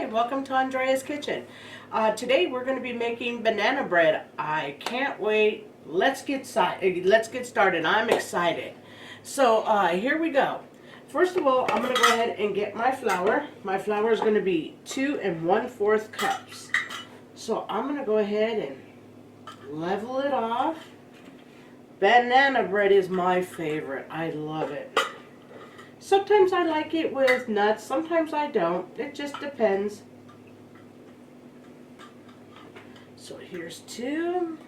Hi, welcome to Andrea's Kitchen. Today we're going to be making banana bread. I can't wait. Let's get started. I'm excited. So here we go. First of all, I'm going to go ahead and get my flour. My flour is going to be 2 1/4 cups. So I'm going to go ahead and level it off. Banana bread is my favorite. I love it. Sometimes I like it with nuts, sometimes I don't. It just depends. So here's 2.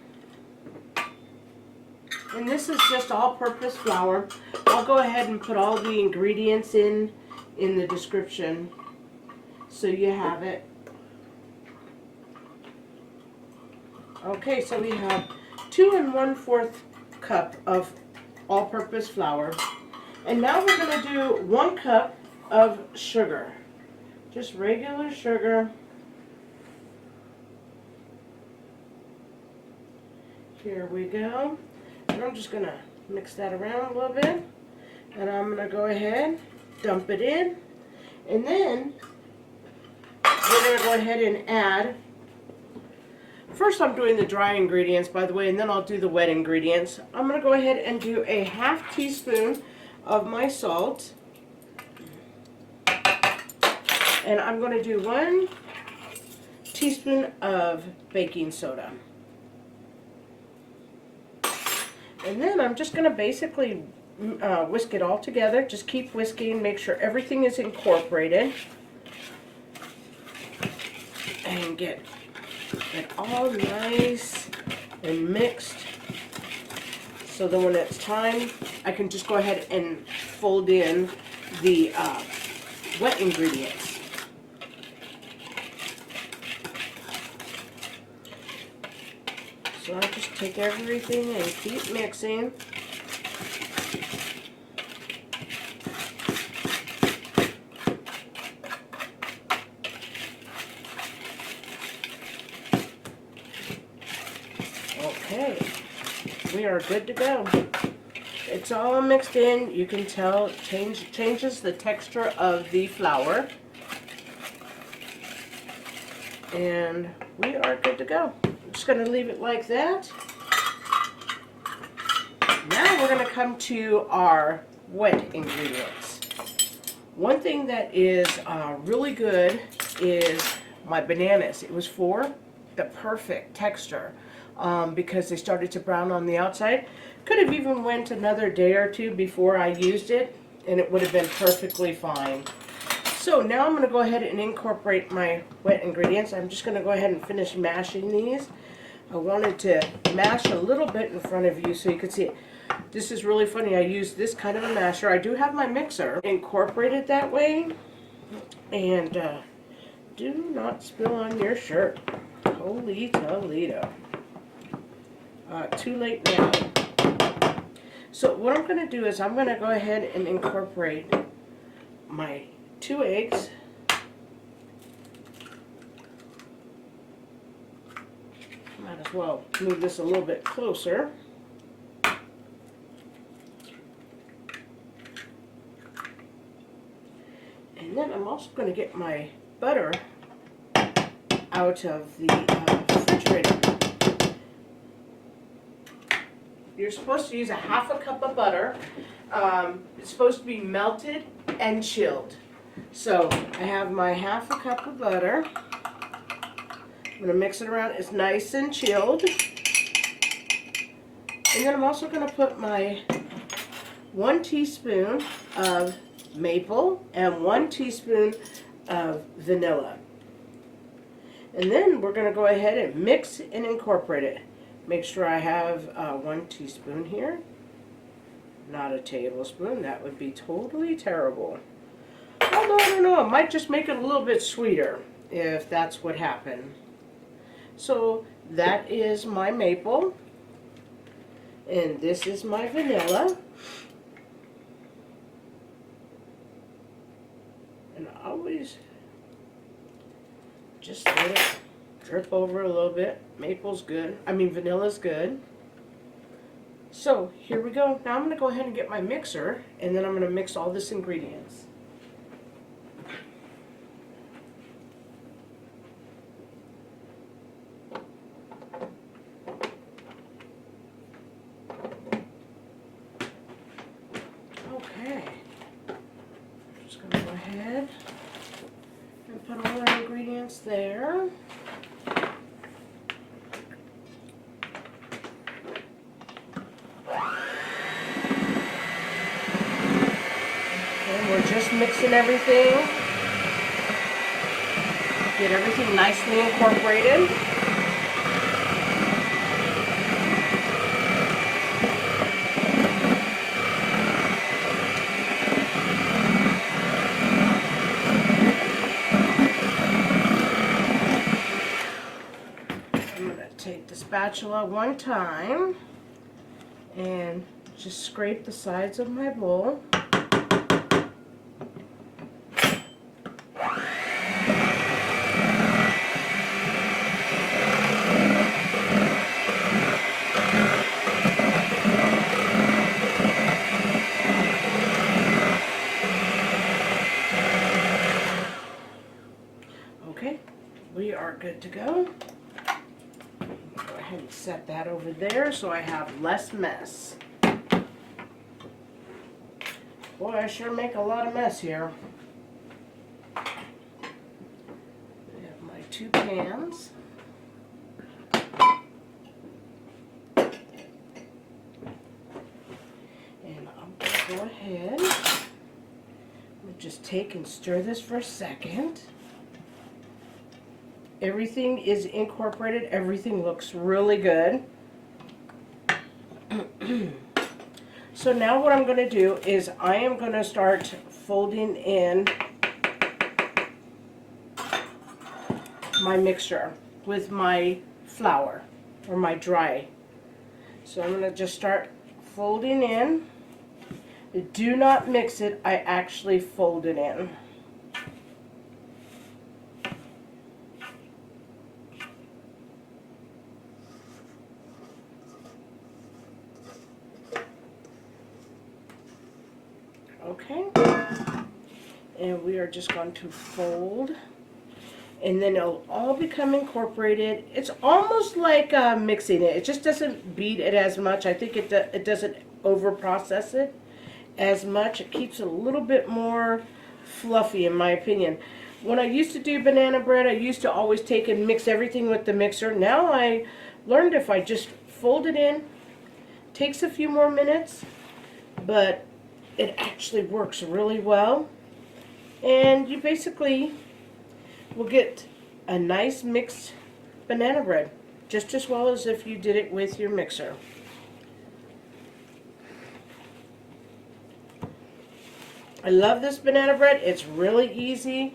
And this is just all-purpose flour. I'll go ahead and put all the ingredients in the description so you have it. Okay, so we have 2 1/4 cup of all-purpose flour. And now we're going to do 1 cup of sugar. Just regular sugar. Here we go. And I'm just going to mix that around a little bit. And I'm going to go ahead, dump it in. And then we're going to go ahead and add. First I'm doing the dry ingredients, by the way, and then I'll do the wet ingredients. I'm going to go ahead and do a 1/2 teaspoon of my salt, and I'm going to do 1 teaspoon of baking soda, and then I'm just going to basically whisk it all together. Just keep whisking, make sure everything is incorporated, and get it all nice and mixed. So then when it's time, I can just go ahead and fold in the wet ingredients. So I just take everything and keep mixing. Okay. We are good to go. It's all mixed in. You can tell it changes the texture of the flour. And we are good to go. I'm just going to leave it like that. Now we're going to come to our wet ingredients. One thing that is really good is my bananas. It was for the perfect texture. Because they started to brown on the outside. Could have even went another day or 2 before I used it, and it would have been perfectly fine. So now I'm going to go ahead and incorporate my wet ingredients. I'm just going to go ahead and finish mashing these. I wanted to mash a little bit in front of you so you could see it. This is really funny. I use this kind of a masher. I do have my mixer incorporated that way. And do not spill on your shirt. Holy Toledo. Too late now. So what I'm going to do is I'm going to go ahead and incorporate my 2 eggs. Might as well move this a little bit closer. And then I'm also going to get my butter out of the refrigerator. You're supposed to use a 1/2 cup of butter. It's supposed to be melted and chilled. So I have my 1/2 cup of butter. I'm going to mix it around. It's nice and chilled. And then I'm also going to put my 1 teaspoon of maple and 1 teaspoon of vanilla. And then we're going to go ahead and mix and incorporate it. Make sure I have 1 teaspoon here, not a tablespoon. That would be totally terrible. Although, I don't know, it might just make it a little bit sweeter if that's what happened. So that is my maple, and this is my vanilla. And I always just let it drip over a little bit. Maple's good. Vanilla's good. So here we go. Now I'm going to go ahead and get my mixer, and then I'm going to mix all this ingredients. put all our ingredients there. And we're just mixing everything. Get everything nicely incorporated. Take the spatula one time and just scrape the sides of my bowl. Okay, we are good to go. And set that over there so I have less mess. Boy, I sure make a lot of mess here. I have my 2 pans. And I'm going to go ahead and just take and stir this for a second. Everything is incorporated. Everything looks really good. So now what I'm going to do is I am going to start folding in my mixture with my flour or my dry. So I'm going to just start folding in. Do not mix it. I actually fold it in. Okay, and we are just going to fold, and then it'll all become incorporated. It's almost like mixing it. It just doesn't beat it as much. I think it doesn't over process it as much. It keeps it a little bit more fluffy, in my opinion. When I used to do banana bread, I used to always take and mix everything with the mixer. Now I learned if I just fold it in, takes a few more minutes, but it actually works really well, and you basically will get a nice mixed banana bread just as well as if you did it with your mixer. I love this banana bread. It's really easy.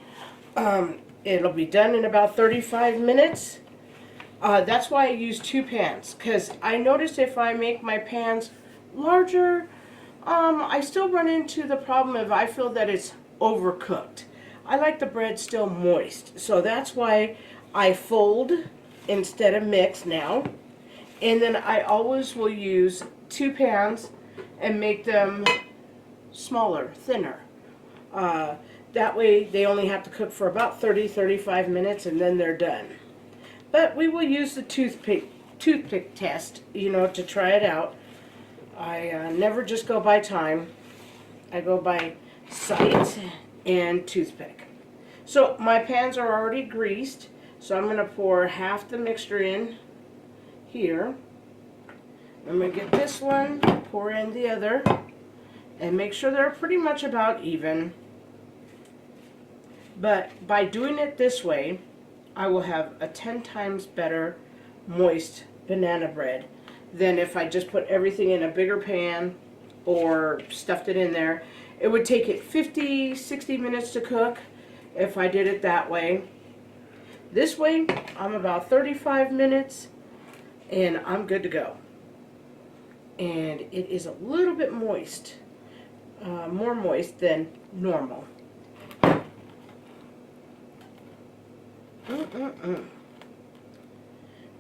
It'll be done in about 35 minutes. That's why I use 2 pans, because I notice if I make my pans larger, I still run into the problem if I feel that it's overcooked. I like the bread still moist, so that's why I fold instead of mix now. And then I always will use 2 pans and make them smaller, thinner. That way they only have to cook for about 30-35 minutes and then they're done. But we will use the toothpick test, you know, to try it out. I never just go by time. I go by sight and toothpick. So my pans are already greased, so I'm going to pour half the mixture in here. I'm going to get this one, pour in the other, and make sure they're pretty much about even. But by doing it this way, I will have a 10 times better moist banana bread than if I just put everything in a bigger pan or stuffed it in there. It would take it 50-60 minutes to cook if I did it that way. This way, I'm about 35 minutes and I'm good to go. And it is a little bit moist, more moist than normal.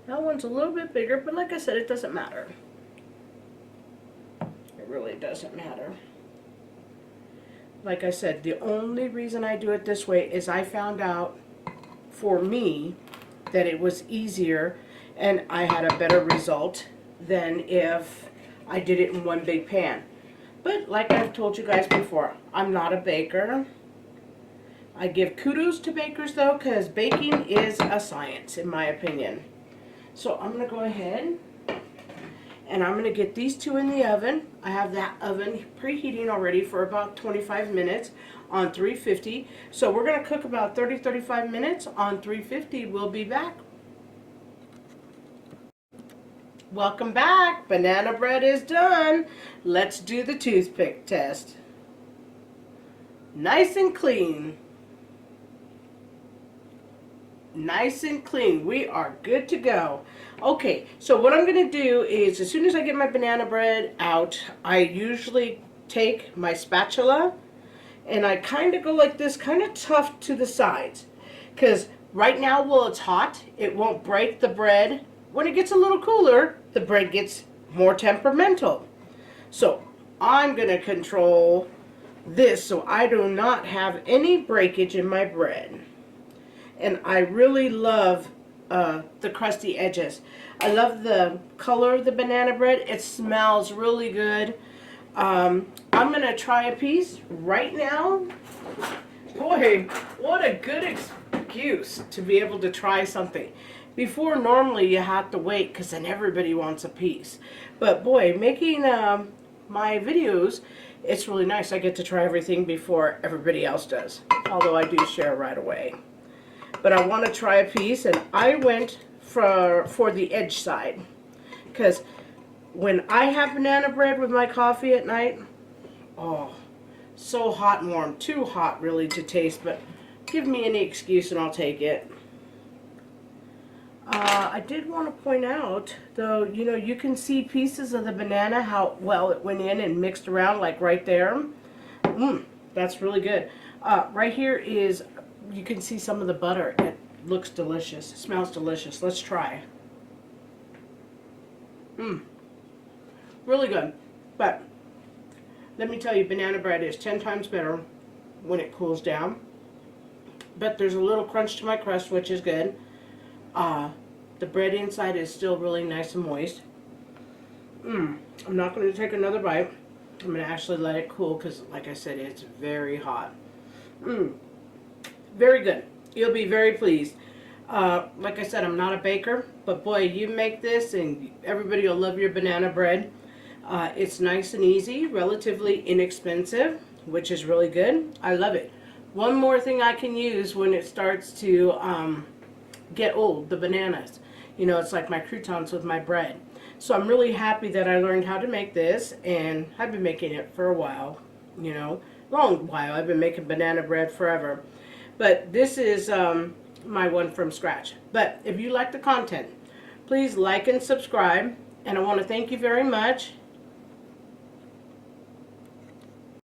That one's a little bit bigger, but like I said, it doesn't matter. It really doesn't matter. Like I said, the only reason I do it this way is I found out for me that it was easier and I had a better result than if I did it in one big pan. But like I've told you guys before, I'm not a baker. I give kudos to bakers though, because baking is a science in my opinion. So I'm going to go ahead and I'm going to get these two in the oven. I have that oven preheating already for about 25 minutes on 350. So we're going to cook about 30-35 minutes on 350. We'll be back. Welcome back. Banana bread is done. Let's do the toothpick test. Nice and clean. Nice and clean. We are good to go. Okay, so what I'm going to do is as soon as I get my banana bread out, I usually take my spatula and I kind of go like this, kind of tough to the sides. Because right now while it's hot, it won't break the bread. When it gets a little cooler, the bread gets more temperamental. So I'm going to control this so I do not have any breakage in my bread. And I really love the crusty edges. I love the color of the banana bread. It smells really good. I'm going to try a piece right now. Boy, what a good excuse to be able to try something. Before, normally you have to wait because then everybody wants a piece. But boy, making my videos, it's really nice. I get to try everything before everybody else does. Although I do share right away. But I want to try a piece, and I went for the edge side, because when I have banana bread with my coffee at night, oh, so hot and warm. Too hot really to taste, but give me any excuse and I'll take it. I did want to point out, though, you know, you can see pieces of the banana, how well it went in and mixed around, like right there. That's really good. Right here is, you can see some of the butter. It looks delicious. It smells delicious. Let's try. Really good. But let me tell you, banana bread is 10 times better when it cools down. But there's a little crunch to my crust, which is good. The bread inside is still really nice and moist. I'm not going to take another bite. I'm going to actually let it cool because, like I said, it's very hot. Very good. You'll be very pleased. Like I said, I'm not a baker, but boy, you make this and everybody will love your banana bread. It's nice and easy, relatively inexpensive, which is really good. I love it. One more thing I can use when it starts to get old, the bananas. You know, it's like my croutons with my bread. So I'm really happy that I learned how to make this, and I've been making it for a while, you know, long while. I've been making banana bread forever. But this is my one from scratch. But if you like the content, please like and subscribe. And I want to thank you very much.